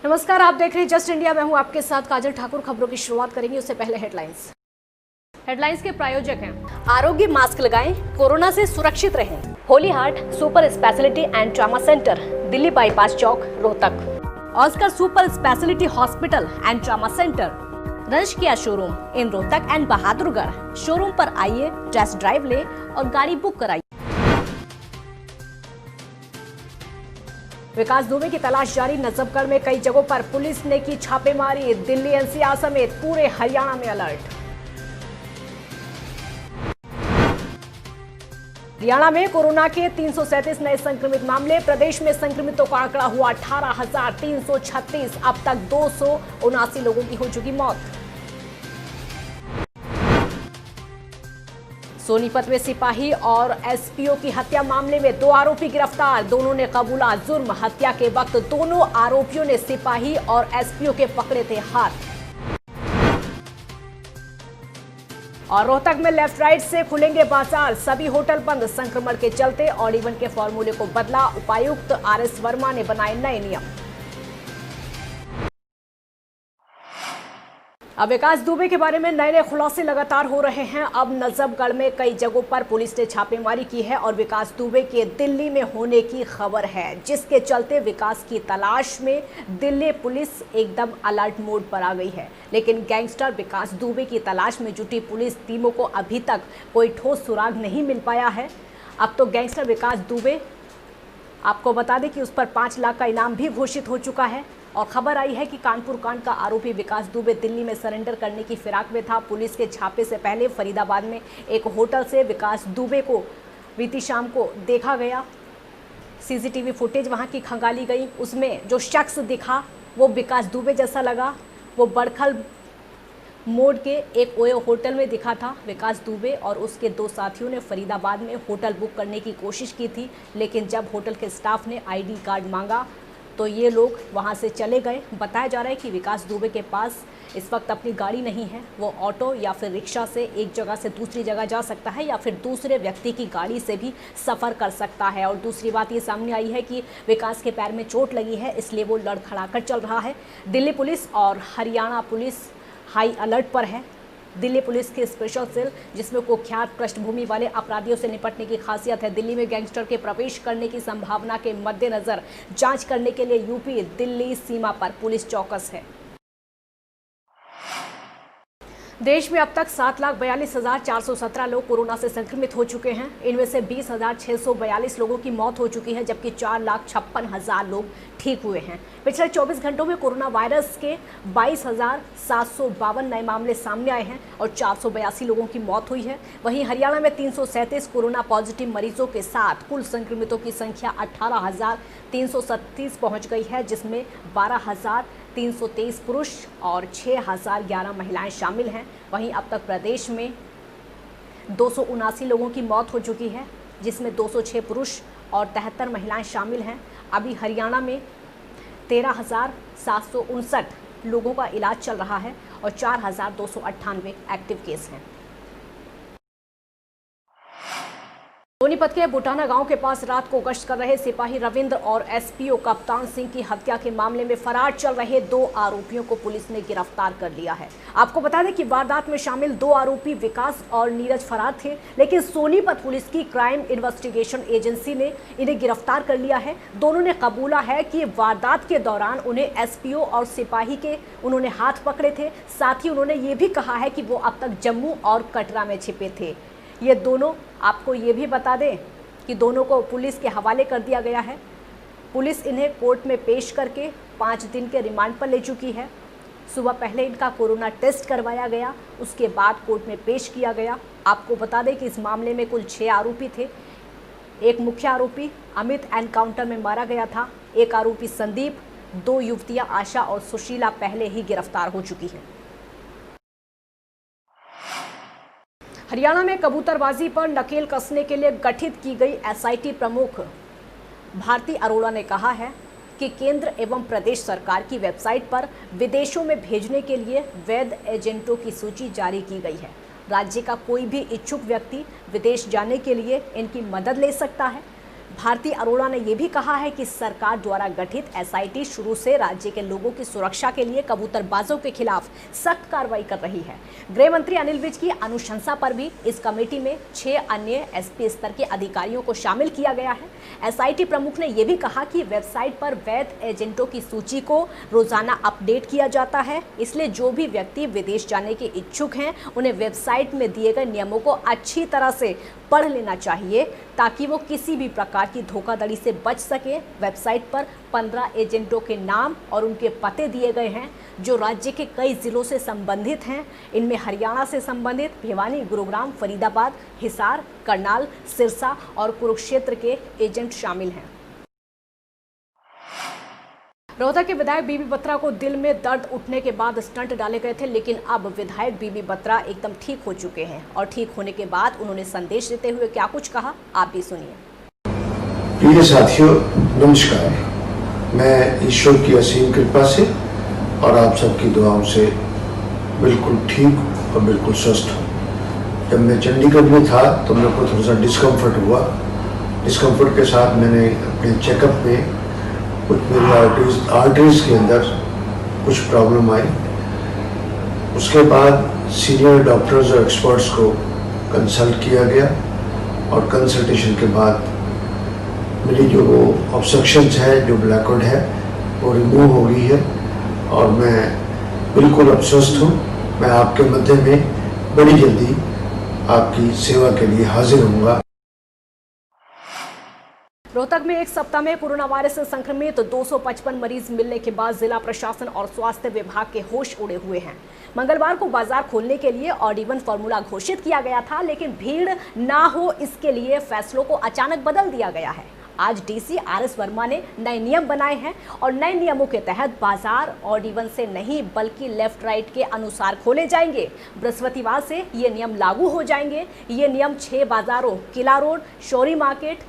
नमस्कार, आप देख रहे हैं जस्ट इंडिया। मैं हूं आपके साथ काजल ठाकुर। खबरों की शुरुआत करेंगे उससे पहले हेडलाइंस के प्रायोजक हैं आरोग्य मास्क लगाएं, कोरोना से सुरक्षित रहें। Holy heart super speciality and trauma centre, Delhi bypass chowk, Rohtak. Oscar super speciality hospital and trauma centre, रंश किया showroom in Rohtak and Bahadurgarh. Showroom पर आइए, टेस्ट ड्राइव ले और गाड़ी बुक कराइए। विकास दुबे की तलाश जारी। नजफगढ़ में कई जगहों पर पुलिस ने की छापेमारी। दिल्ली एनसीआर समेत पूरे हरियाणा में अलर्ट। हरियाणा में कोरोना के 337 नए संक्रमित मामले। प्रदेश में संक्रमितों का आंकड़ा हुआ 18,336। अब तक 279 लोगों की हो चुकी मौत। सोनीपत में सिपाही और एसपीओ की हत्या मामले में 2 आरोपी गिरफ्तार। दोनों ने कबूला जुर्म। हत्या के वक्त दोनों आरोपियों ने सिपाही और एसपीओ के पकड़े थे हाथ। और रोहतक में लेफ्ट राइट से खुलेंगे बाजार, सभी होटल बंद। संक्रमण के चलते ऑड इवन के फॉर्मूले को बदला। उपायुक्त आरएस वर्मा ने बनाए नए नियम। अब विकास दुबे के बारे में नए खुलासे लगातार हो रहे हैं। अब नजफगढ़ में कई जगहों पर पुलिस ने छापेमारी की है और विकास दुबे के दिल्ली में होने की खबर है, जिसके चलते विकास की तलाश में दिल्ली पुलिस एकदम अलर्ट मोड पर आ गई है। लेकिन गैंगस्टर विकास दुबे की तलाश में जुटी पुलिस टीमों को अभी तक कोई ठोस सुराग नहीं मिल पाया है। अब तो गैंगस्टर विकास दुबे, आपको बता दें कि उस पर 5 लाख का इनाम भी घोषित हो चुका है। और खबर आई है कि कानपुर कांड का आरोपी विकास दुबे दिल्ली में सरेंडर करने की फिराक में था। पुलिस के छापे से पहले फरीदाबाद में एक होटल से विकास दुबे को बीती शाम को देखा गया। सीसीटीवी फुटेज वहां की खंगाली गई। उसमें जो शख्स दिखा वो विकास दुबे जैसा लगा। वो बड़खल मोड़ के एक ओयो होटल में दिखा था। विकास दुबे और उसके 2 साथियों ने फरीदाबाद में होटल बुक करने की कोशिश की थी, लेकिन जब होटल के स्टाफ ने आईडी कार्ड मांगा तो ये लोग वहाँ से चले गए। बताया जा रहा है कि विकास दुबे के पास इस वक्त अपनी गाड़ी नहीं है। वो ऑटो या फिर रिक्शा से एक जगह से दूसरी जगह जा सकता है या फिर दूसरे व्यक्ति की गाड़ी से भी सफ़र कर सकता है। और दूसरी बात ये सामने आई है कि विकास के पैर में चोट लगी है, इसलिए वो लड़खड़ाकर चल रहा है। दिल्ली पुलिस और हरियाणा पुलिस हाई अलर्ट पर है। दिल्ली पुलिस की स्पेशल सेल, जिसमें कुख्यात पृष्ठभूमि वाले अपराधियों से निपटने की खासियत है। दिल्ली में गैंगस्टर के प्रवेश करने की संभावना के मद्देनजर जांच करने के लिए यूपी दिल्ली सीमा पर पुलिस चौकस है। देश में अब तक 7,42,417 लोग कोरोना से संक्रमित हो चुके हैं। इनमें से 20,642 लोगों की मौत हो चुकी है, जबकि 4,56,000 लोग ठीक हुए हैं। पिछले 24 घंटों में कोरोना वायरस के 22,752 नए मामले सामने आए हैं और 482 लोगों की मौत हुई है। वहीं हरियाणा में 337 कोरोना पॉजिटिव मरीजों के साथ कुल संक्रमितों की संख्या 18,337 पहुंच गई है, जिसमें 12,323 पुरुष और 6,011 महिलाएं शामिल हैं। वहीं अब तक प्रदेश में 279 लोगों की मौत हो चुकी है, जिसमें 206 पुरुष और 73 महिलाएं शामिल हैं। अभी हरियाणा में 13,759 लोगों का इलाज चल रहा है और 4,298 एक्टिव केस हैं। सोनीपत के बुटाना गांव के पास रात को गश्त कर रहे सिपाही रविंद्र और एसपीओ कप्तान सिंह की हत्या के मामले में फरार चल रहे 2 आरोपियों को पुलिस ने गिरफ्तार कर लिया है। आपको बता दें कि वारदात में शामिल 2 आरोपी विकास और नीरज फरार थे, लेकिन सोनीपत पुलिस की क्राइम इन्वेस्टिगेशन एजेंसी ने इन्हें गिरफ्तार कर लिया है। दोनों ने कबूला है कि वारदात के दौरान उन्हें एसपीओ और सिपाही के उन्होंने हाथ पकड़े थे। साथ ही उन्होंने ये भी कहा है कि वो अब तक जम्मू और कटरा में छिपे थे। ये दोनों, आपको ये भी बता दें कि दोनों को पुलिस के हवाले कर दिया गया है। पुलिस इन्हें कोर्ट में पेश करके 5 दिन के रिमांड पर ले चुकी है। सुबह पहले इनका कोरोना टेस्ट करवाया गया, उसके बाद कोर्ट में पेश किया गया। आपको बता दें कि इस मामले में कुल 6 आरोपी थे। एक मुख्य आरोपी अमित एनकाउंटर में मारा गया था। एक आरोपी संदीप, 2 युवतियां आशा और सुशीला पहले ही गिरफ्तार हो चुकी हैं। हरियाणा में कबूतरबाजी पर नकेल कसने के लिए गठित की गई एसआईटी प्रमुख भारती अरोड़ा ने कहा है कि केंद्र एवं प्रदेश सरकार की वेबसाइट पर विदेशों में भेजने के लिए वैध एजेंटों की सूची जारी की गई है। राज्य का कोई भी इच्छुक व्यक्ति विदेश जाने के लिए इनकी मदद ले सकता है। भारती अरोड़ा ने यह भी कहा है कि सरकार द्वारा गठित एसआईटी शुरू से राज्य के लोगों की सुरक्षा के लिए कबूतरबाजों के खिलाफ सख्त कार्रवाई कर रही है। गृह मंत्री अनिल विज की अनुशंसा पर भी इस कमेटी में 6 अन्य एसपी स्तर के अधिकारियों को शामिल किया गया है। एसआईटी प्रमुख ने यह भी कहा कि वेबसाइट पर वैध एजेंटों की सूची को रोजाना अपडेट किया जाता है, इसलिए जो भी व्यक्ति विदेश जाने के इच्छुक हैं उन्हें वेबसाइट में दिए गए नियमों को अच्छी तरह से पढ़ लेना चाहिए ताकि वो किसी भी प्रकार की धोखाधड़ी से बच सके। वेबसाइट पर 15 एजेंटों के नाम और उनके पते दिए गए हैं जो राज्य के कई जिलों से संबंधित हैं। इनमें हरियाणा से संबंधित भिवानी, गुरुग्राम, फरीदाबाद, हिसार, करनाल, सिरसा और कुरुक्षेत्र के एजेंट शामिल हैं। रोहतक के विधायक बीबी बत्रा को दिल में दर्द उठने के बाद स्टंट डाले गए थे, लेकिन अब विधायक बीबी बत्रा एकदम ठीक हो चुके हैं और ठीक होने के बाद उन्होंने संदेश देते हुए क्या कुछ कहा, आप भी सुनिए। प्रिय साथियों, नमस्कार। मैं ईश्वर की असीम कृपा से और आप सबकी दुआओं से बिल्कुल ठीक और बिल्कुल स्वस्थ हूँ। जब मैं चंडीगढ़ में था तो मेरे को थोड़ा सा डिस्कम्फर्ट हुआ। डिस्कम्फर्ट के साथ मैंने अपने चेकअप में कुछ मेरी आर्टरीज के अंदर कुछ प्रॉब्लम आई। उसके बाद सीनियर डॉक्टर्स और एक्सपर्ट्स को कंसल्ट किया गया और कंसल्टेशन के बाद मेरी जो वो ऑब्स्ट्रक्शंस है, जो ब्लैकआउट है, वो रिमूव हो गई है और मैं बिल्कुल अब स्वस्थ हूँ। मैं आपके मध्य में बड़ी जल्दी आपकी सेवा के लिए हाजिर होऊंगा। रोहतक में एक सप्ताह में कोरोना वायरस से संक्रमित 255 मरीज मिलने के बाद जिला प्रशासन और स्वास्थ्य विभाग के होश उड़े हुए हैं। मंगलवार को बाजार खोलने के लिए ऑड इवन फॉर्मूला घोषित किया गया था, लेकिन भीड़ ना हो इसके लिए फैसलों को अचानक बदल दिया गया है। आज डीसी आरएस वर्मा ने नए नियम बनाए हैं और नए नियमों के तहत बाजार ऑड इवन से नहीं बल्कि लेफ्ट राइट के अनुसार खोले जाएंगे। बृहस्पतिवार से ये नियम लागू हो जाएंगे। ये नियम 6 बाजारों किला रोड, शौरी मार्केट,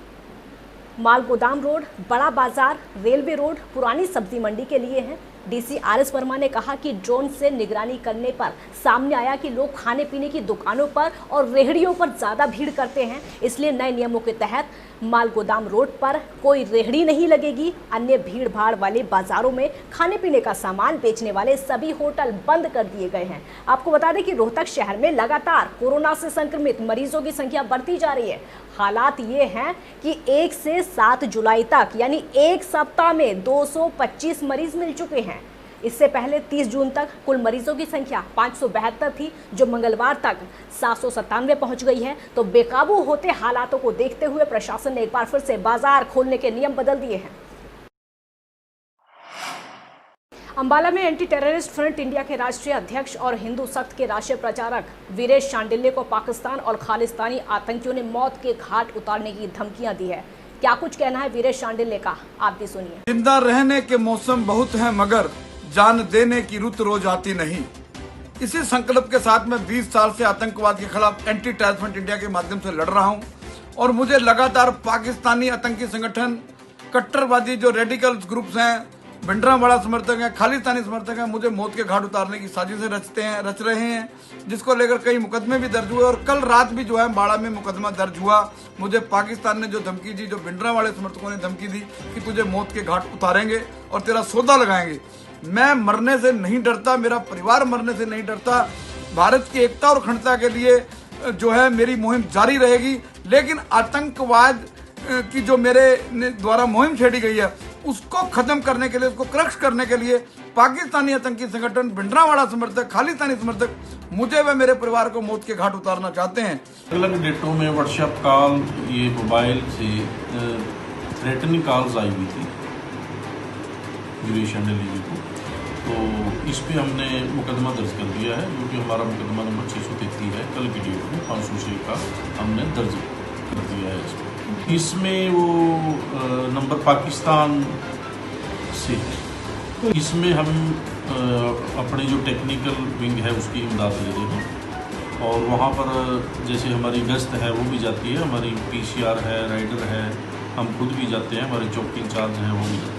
माल गोदाम रोड, बड़ा बाजार, रेलवे रोड, पुरानी सब्जी मंडी के लिए हैं। डीसी आरएस वर्मा ने कहा कि ड्रोन से निगरानी करने पर सामने आया कि लोग खाने पीने की दुकानों पर और रेहड़ियों पर ज़्यादा भीड़ करते हैं, इसलिए नए नियमों के तहत माल गोदाम रोड पर कोई रेहड़ी नहीं लगेगी। अन्य भीड़ भाड़ वाले बाजारों में खाने पीने का सामान बेचने वाले सभी होटल बंद कर दिए गए हैं। आपको बता दें कि रोहतक शहर में लगातार कोरोना से संक्रमित मरीजों की संख्या बढ़ती जा रही है। हालात ये हैं कि 1 से 7 जुलाई तक यानी एक सप्ताह में 225 मरीज मिल चुके हैं। इससे पहले 30 जून तक कुल मरीजों की संख्या 572 थी, जो मंगलवार तक 797 पहुंच गई है। तो बेकाबू होते हालातों को देखते हुए प्रशासन ने एक बार फिर से बाजार खोलने के नियम बदल दिए हैं। अंबाला में एंटी टेररिस्ट फ्रंट इंडिया के राष्ट्रीय अध्यक्ष और हिंदू सख्त के राष्ट्रीय प्रचारक वीरेश शांडिल्य को पाकिस्तान और खालिस्तानी आतंकियों ने मौत के घाट उतारने की धमकियां दी है। क्या कुछ कहना है वीरेश शांडिल्य का, आप भी सुनिए। जिंदा रहने के मौसम बहुत हैं मगर जान देने की रुत रोज आती नहीं। इसी संकल्प के साथ मैं 20 साल से आतंकवाद के खिलाफ एंटी टेररिस्ट फ्रंट इंडिया के माध्यम से लड़ रहा हूं और मुझे लगातार पाकिस्तानी आतंकी संगठन, कट्टरवादी जो रेडिकल ग्रुप्स हैं, भिंडरावाला समर्थक हैं, खालिस्तानी समर्थक हैं, मुझे मौत के घाट उतारने की साजिशें रच रहे हैं, जिसको लेकर कई मुकदमे भी दर्ज हुए और कल रात भी जो है बाड़ा में मुकदमा दर्ज हुआ। मुझे पाकिस्तान ने जो धमकी दी, जो भिंडरावाले समर्थकों ने धमकी दी कि तुझे मौत के घाट उतारेंगे और तेरा सौदा लगाएंगे। मैं मरने से नहीं डरता, मेरा परिवार मरने से नहीं डरता। भारत की एकता और अखंडता के लिए जो है मेरी मुहिम जारी रहेगी, लेकिन आतंकवाद की जो मेरे द्वारा मुहिम छेड़ी गई है उसको खत्म करने के लिए, उसको क्रश करने के लिए पाकिस्तानी आतंकी संगठन, भिंडरावाला समर्थक, खालिस्तानी समर्थक मुझे व मेरे परिवार को मौत के घाट उतारना चाहते हैं। अलग अलग डेटों में व्हाट्सएप कॉल, ये मोबाइल से थ्रेटनिंग कॉल्स आई हुई थी वीरेश शांडिल्य जी को, तो इस पे हमने मुकदमा दर्ज कर दिया है, जो कि हमारा मुकदमा नंबर 633 है। कल की डेट में 506 का हमने दर्ज कर दिया है। इसमें वो नंबर पाकिस्तान से, इसमें हम अपने जो टेक्निकल विंग है उसकी इमदाद ले रहे हैं और वहाँ पर जैसे हमारी गश्त है वो भी जाती है, हमारी पीसीआर है, राइडर है, हम खुद भी जाते हैं, हमारे चौकी इंचार्ज हैं वो भी जाते हैं।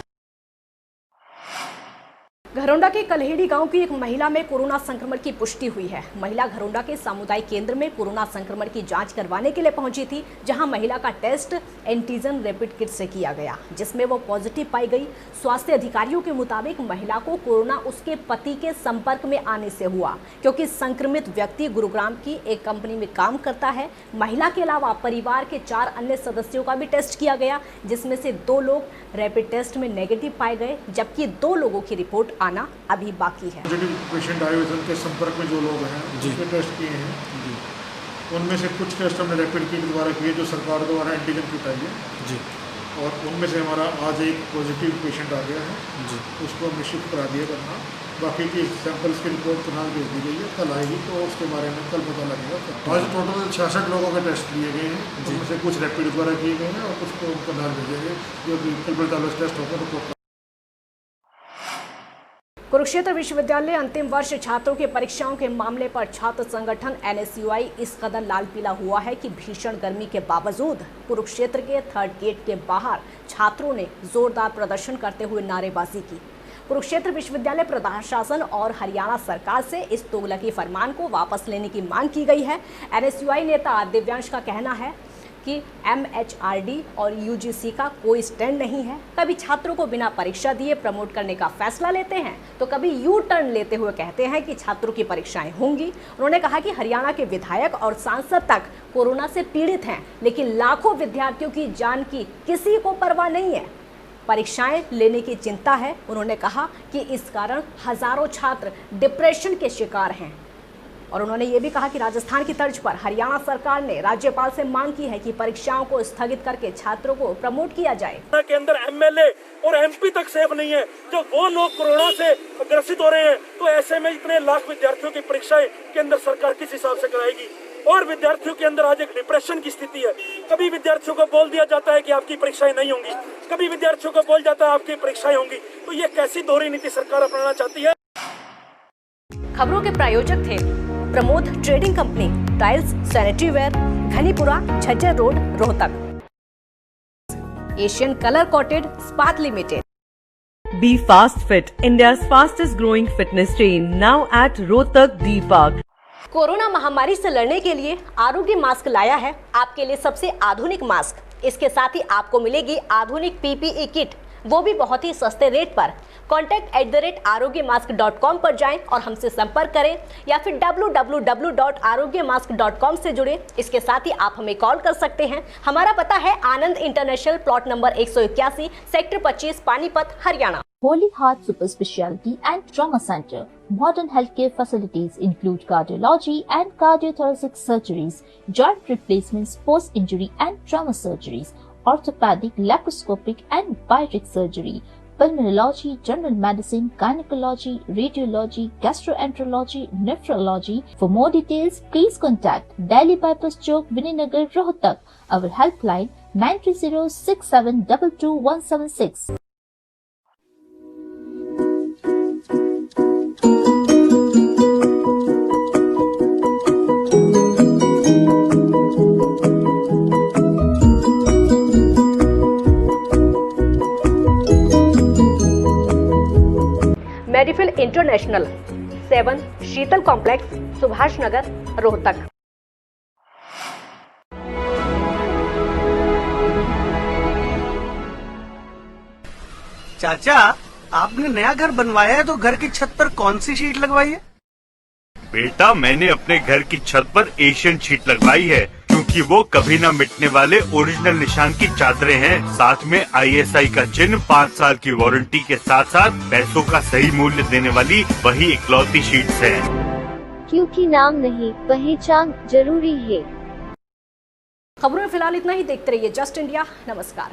घरौंडा के कल्हेड़ी गांव की एक महिला में कोरोना संक्रमण की पुष्टि हुई है। महिला घरौंडा के सामुदायिक केंद्र में कोरोना संक्रमण की जांच करवाने के लिए पहुंची थी, जहां महिला का टेस्ट एंटीजन रैपिड किट से किया गया, जिसमें वो पॉजिटिव पाई गई। स्वास्थ्य अधिकारियों के मुताबिक महिला को कोरोना उसके पति के संपर्क में आने से हुआ, क्योंकि संक्रमित व्यक्ति गुरुग्राम की एक कंपनी में काम करता है। महिला के अलावा परिवार के 4 अन्य सदस्यों का भी टेस्ट किया गया, जिसमें से 2 लोग रैपिड टेस्ट में नेगेटिव पाए गए, जबकि 2 लोगों की रिपोर्ट आना अभी बाकी है। पॉजिटिव पेशेंट आए हुए थे, उनके संपर्क में जो लोग हैं उनके टेस्ट किए हैं। उनमें से कुछ टेस्ट हमने रैपिड किट द्वारा किए, जो सरकार द्वारा एंटीजन किट आई है जी, और उनमें से हमारा आज एक पॉजिटिव पेशेंट आ गया है जी, उसको हमने शिफ्ट करा दिया करना। बाकी की सैंपल्स की रिपोर्ट कनाल भेज दी गई है, कल आएगी तो उसके बारे में कल पता लगेगा। आज टोटल 66 लोगों के टेस्ट लिए गए हैं, जिनमें से कुछ रैपिड द्वारा किए गए हैं और कुछ को कनाल भेजेंगे, जो कि टेस्ट होगा रिपोर्ट। कुरुक्षेत्र विश्वविद्यालय अंतिम वर्ष छात्रों की परीक्षाओं के मामले पर छात्र संगठन NSUI इस कदर लाल पीला हुआ है कि भीषण गर्मी के बावजूद कुरुक्षेत्र के 3rd गेट के बाहर छात्रों ने जोरदार प्रदर्शन करते हुए नारेबाजी की। कुरुक्षेत्र विश्वविद्यालय प्रशासन और हरियाणा सरकार से इस तुगलकी फरमान को वापस लेने की मांग की गई है। NSUI नेता दिव्यांश का कहना है कि MHRD और UGC का कोई स्टैंड नहीं है। कभी छात्रों को बिना परीक्षा दिए प्रमोट करने का फैसला लेते हैं, तो कभी यू टर्न लेते हुए कहते हैं कि छात्रों की परीक्षाएं होंगी। उन्होंने कहा कि हरियाणा के विधायक और सांसद तक कोरोना से पीड़ित हैं, लेकिन लाखों विद्यार्थियों की जान की किसी को परवाह नहीं है। परीक्षाएं लेने की चिंता है। उन्होंने कहा कि इस कारण हजारों छात्र डिप्रेशन के शिकार हैं। और उन्होंने ये भी कहा कि राजस्थान की तर्ज पर हरियाणा सरकार ने राज्यपाल से मांग की है कि परीक्षाओं को स्थगित करके छात्रों को प्रमोट किया जाए। के अंदर MLA और MP तक सेफ नहीं है, जो वो लोग कोरोना से ग्रसित हो रहे हैं, तो ऐसे में इतने लाख विद्यार्थियों की परीक्षाएं के अंदर सरकार किस हिसाब से कराएगी। और विद्यार्थियों के अंदर आज एक डिप्रेशन की स्थिति है। कभी विद्यार्थियों को बोल दिया जाता है कि आपकी परीक्षाएं नहीं होंगी, कभी विद्यार्थियों को बोल जाता है आपकी परीक्षाएं होंगी। तो ये कैसी दोहरी नीति सरकार अपनाना चाहती है। खबरों के प्रायोजक थे Pramod trading company, tiles, sanitary ware, Ghanipura, Jhajjar road, Rohtak. Asian colour coated Ispat limited. Be Fast Fit, India's fastest growing fitness chain, now at Rohtak D Park. Corona महामारी से लड़ने के लिए आरोग्य मास्क लाया है आपके लिए सबसे आधुनिक मास्क। इसके साथ ही आपको मिलेगी आधुनिक PPE किट, वो भी बहुत ही सस्ते रेट पर। contact@arogyamask.com पर जाएं और हमसे संपर्क करें, या फिर www.arogyamask.com से जुड़ें। इसके साथ ही आप हमें कॉल कर सकते हैं। हमारा पता है Anand international, plot number 181, sector 25, Panipat, Haryana. Holy Heart Super Speciality and Trauma Center. Modern healthcare facilities include cardiology and cardiothoracic surgeries, joint replacements, post-injury and trauma surgeries, orthopedic, laparoscopic and bariatric surgery, pulmonology, general medicine, gynecology, radiology, gastroenterology, nephrology. For more details, please contact Delhi Bypass Chowk, Vininagar, Rohtak. Our helpline 930-6722-176. Medifil international, 7 Sheetal complex, Subhash Nagar, Rohtak. चाचा, आपने नया घर बनवाया है तो घर की छत पर कौन सी शीट लगवाई है? बेटा, मैंने अपने घर की छत पर एशियन शीट लगवाई है, क्योंकि वो कभी न मिटने वाले ओरिजिनल निशान की चादरें हैं। साथ में ISI का चिन्ह, 5 साल की वारंटी के साथ साथ पैसों का सही मूल्य देने वाली वही इकलौती शीट्स है। क्योंकि नाम नहीं, पहचान जरूरी है। खबरों में फिलहाल इतना ही। देखते रहिए जस्ट इंडिया। नमस्कार।